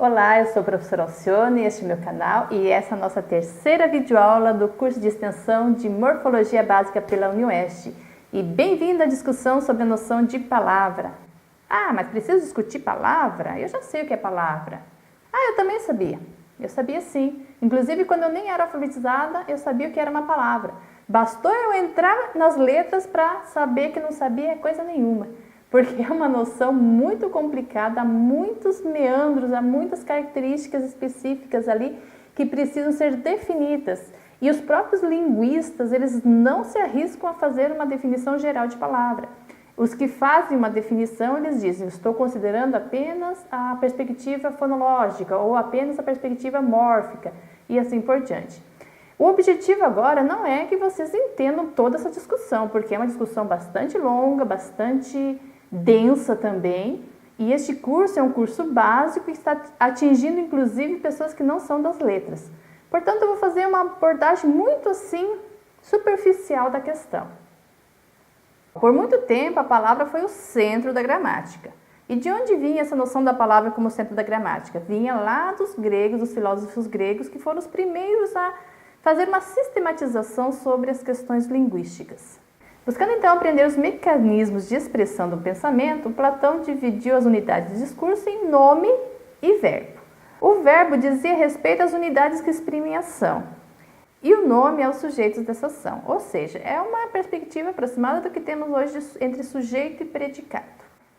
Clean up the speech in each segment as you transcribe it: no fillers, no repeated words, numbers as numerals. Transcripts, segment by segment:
Olá, eu sou a professora Alcione, este é o meu canal e essa é a nossa terceira videoaula do curso de extensão de Morfologia Básica pela UniOeste. E bem-vindo à discussão sobre a noção de palavra. Ah, mas preciso discutir palavra? Eu já sei o que é palavra. Ah, eu também sabia. Eu sabia sim. Inclusive, quando eu nem era alfabetizada, eu sabia o que era uma palavra. Bastou eu entrar nas letras para saber que não sabia coisa nenhuma. Porque é uma noção muito complicada, há muitos meandros, há muitas características específicas ali que precisam ser definidas. E os próprios linguistas, eles não se arriscam a fazer uma definição geral de palavra. Os que fazem uma definição, eles dizem, estou considerando apenas a perspectiva fonológica ou apenas a perspectiva mórfica e assim por diante. O objetivo agora não é que vocês entendam toda essa discussão, porque é uma discussão bastante longa, bastante densa também, e este curso é um curso básico que está atingindo inclusive pessoas que não são das letras. Portanto, eu vou fazer uma abordagem muito assim superficial da questão. Por muito tempo, a palavra foi o centro da gramática. E de onde vinha essa noção da palavra como centro da gramática? Vinha lá dos gregos, dos filósofos gregos, que foram os primeiros a fazer uma sistematização sobre as questões linguísticas. Buscando então aprender os mecanismos de expressão do pensamento, Platão dividiu as unidades de discurso em nome e verbo. O verbo dizia respeito às unidades que exprimem ação, e o nome aos sujeitos dessa ação, ou seja, é uma perspectiva aproximada do que temos hoje entre sujeito e predicado.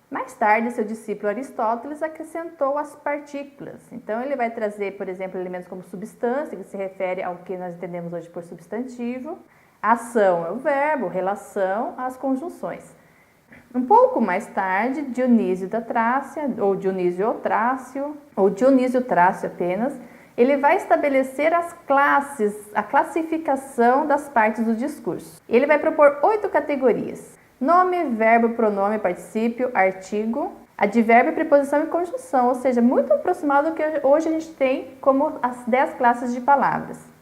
Mais tarde, seu discípulo Aristóteles acrescentou as partículas. Então, ele vai trazer, por exemplo, elementos como substância, que se refere ao que nós entendemos hoje por substantivo. Ação é o verbo, relação, as conjunções. Um pouco mais tarde, Dionísio da Trácia, ou Dionísio Trácio, ou Dionísio Trácio apenas, ele vai estabelecer as classes, a classificação das partes do discurso. Ele vai propor 8 categorias: nome, verbo, pronome, particípio, artigo, advérbio, preposição e conjunção, ou seja, muito aproximado do que hoje a gente tem como as 10 classes de palavras.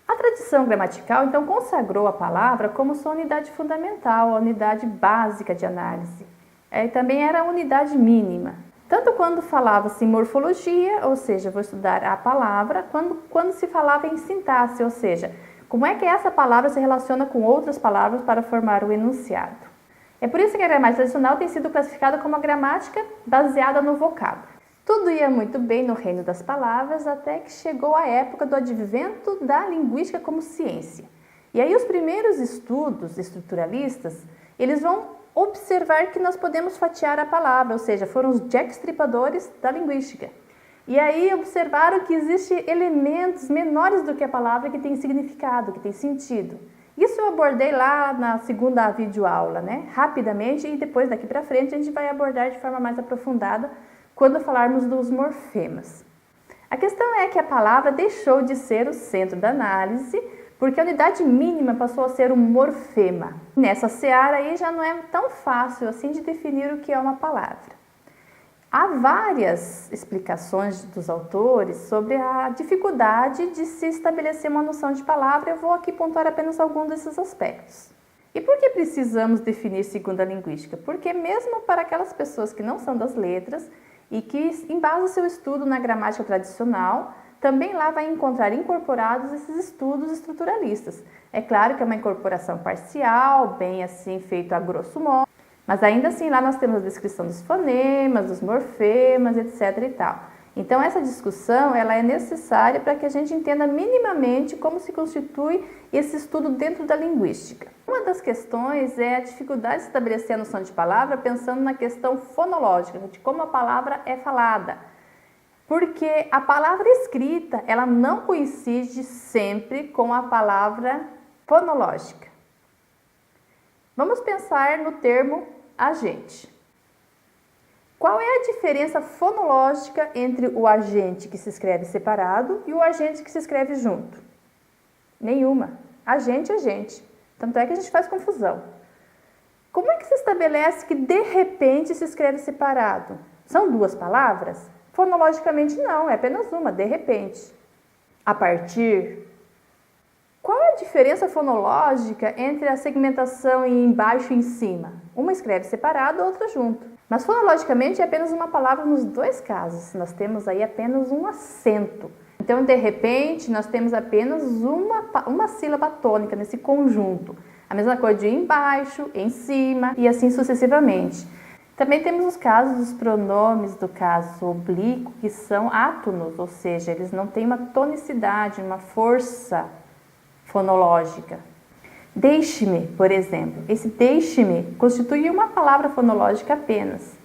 A tradição gramatical, então, consagrou a palavra como sua unidade fundamental, a unidade básica de análise. E também era a unidade mínima. Tanto quando falava-se em morfologia, ou seja, vou estudar a palavra, quando se falava em sintaxe, ou seja, como é que essa palavra se relaciona com outras palavras para formar o enunciado. É por isso que a gramática tradicional tem sido classificada como a gramática baseada no vocábulo. Tudo ia muito bem no reino das palavras até que chegou a época do advento da linguística como ciência. E aí os primeiros estudos estruturalistas, eles vão observar que nós podemos fatiar a palavra, ou seja, foram os Jack Stripadores da linguística. E aí observaram que existem elementos menores do que a palavra que tem significado, que tem sentido. Isso eu abordei lá na segunda videoaula, né? Rapidamente, e depois daqui para frente a gente vai abordar de forma mais aprofundada quando falarmos dos morfemas. A questão é que a palavra deixou de ser o centro da análise, porque a unidade mínima passou a ser o morfema. Nessa seara aí já não é tão fácil assim de definir o que é uma palavra. Há várias explicações dos autores sobre a dificuldade de se estabelecer uma noção de palavra. Eu vou aqui pontuar apenas alguns desses aspectos. E por que precisamos definir segundo a linguística? Porque mesmo para aquelas pessoas que não são das letras e que embasam seu estudo na gramática tradicional, também lá vai encontrar incorporados esses estudos estruturalistas. É claro que é uma incorporação parcial, bem assim feito a grosso modo, mas ainda assim lá nós temos a descrição dos fonemas, dos morfemas, etc. e tal. Então essa discussão ela é necessária para que a gente entenda minimamente como se constitui esse estudo dentro da linguística. Uma das questões é a dificuldade de estabelecer a noção de palavra pensando na questão fonológica, de como a palavra é falada. Porque a palavra escrita ela não coincide sempre com a palavra fonológica. Vamos pensar no termo agente. Qual é a diferença fonológica entre o agente que se escreve separado e o agente que se escreve junto? Nenhuma. Agente é agente. Tanto é que a gente faz confusão. Como é que se estabelece que de repente se escreve separado? São duas palavras? Fonologicamente não, é apenas uma, de repente. A partir. Qual é a diferença fonológica entre a segmentação em embaixo e em cima? Uma escreve separado, a outra junto. Mas fonologicamente é apenas uma palavra nos dois casos. Nós temos aí apenas um acento. Então, de repente, nós temos apenas uma sílaba tônica nesse conjunto. A mesma coisa de embaixo, em cima e assim sucessivamente. Também temos os casos dos pronomes do caso oblíquo, que são átonos, ou seja, eles não têm uma tonicidade, uma força fonológica. Deixe-me, por exemplo. Esse deixe-me constitui uma palavra fonológica apenas.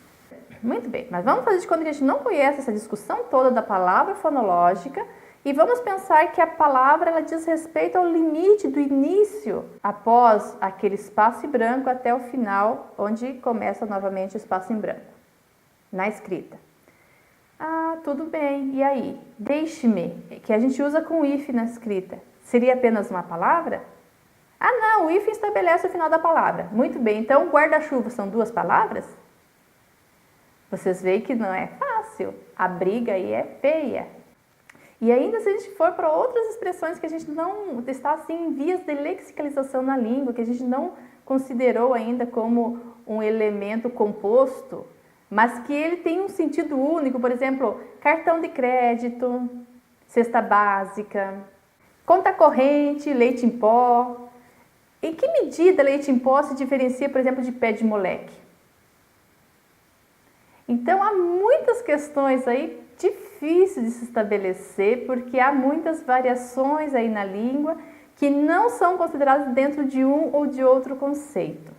Muito bem, mas vamos fazer de conta que a gente não conhece essa discussão toda da palavra fonológica e vamos pensar que a palavra ela diz respeito ao limite do início após aquele espaço em branco até o final, onde começa novamente o espaço em branco, na escrita. Ah, tudo bem, e aí? Deixe-me, que a gente usa com if na escrita, seria apenas uma palavra? Ah não, o if estabelece o final da palavra. Muito bem, então guarda-chuva são duas palavras? Vocês veem que não é fácil, a briga aí é feia. E ainda se a gente for para outras expressões que a gente não está assim em vias de lexicalização na língua, que a gente não considerou ainda como um elemento composto, mas que ele tem um sentido único, por exemplo, cartão de crédito, cesta básica, conta corrente, leite em pó. Em que medida leite em pó se diferencia, por exemplo, de pé de moleque? Então, há muitas questões aí difíceis de se estabelecer, porque há muitas variações aí na língua que não são consideradas dentro de um ou de outro conceito.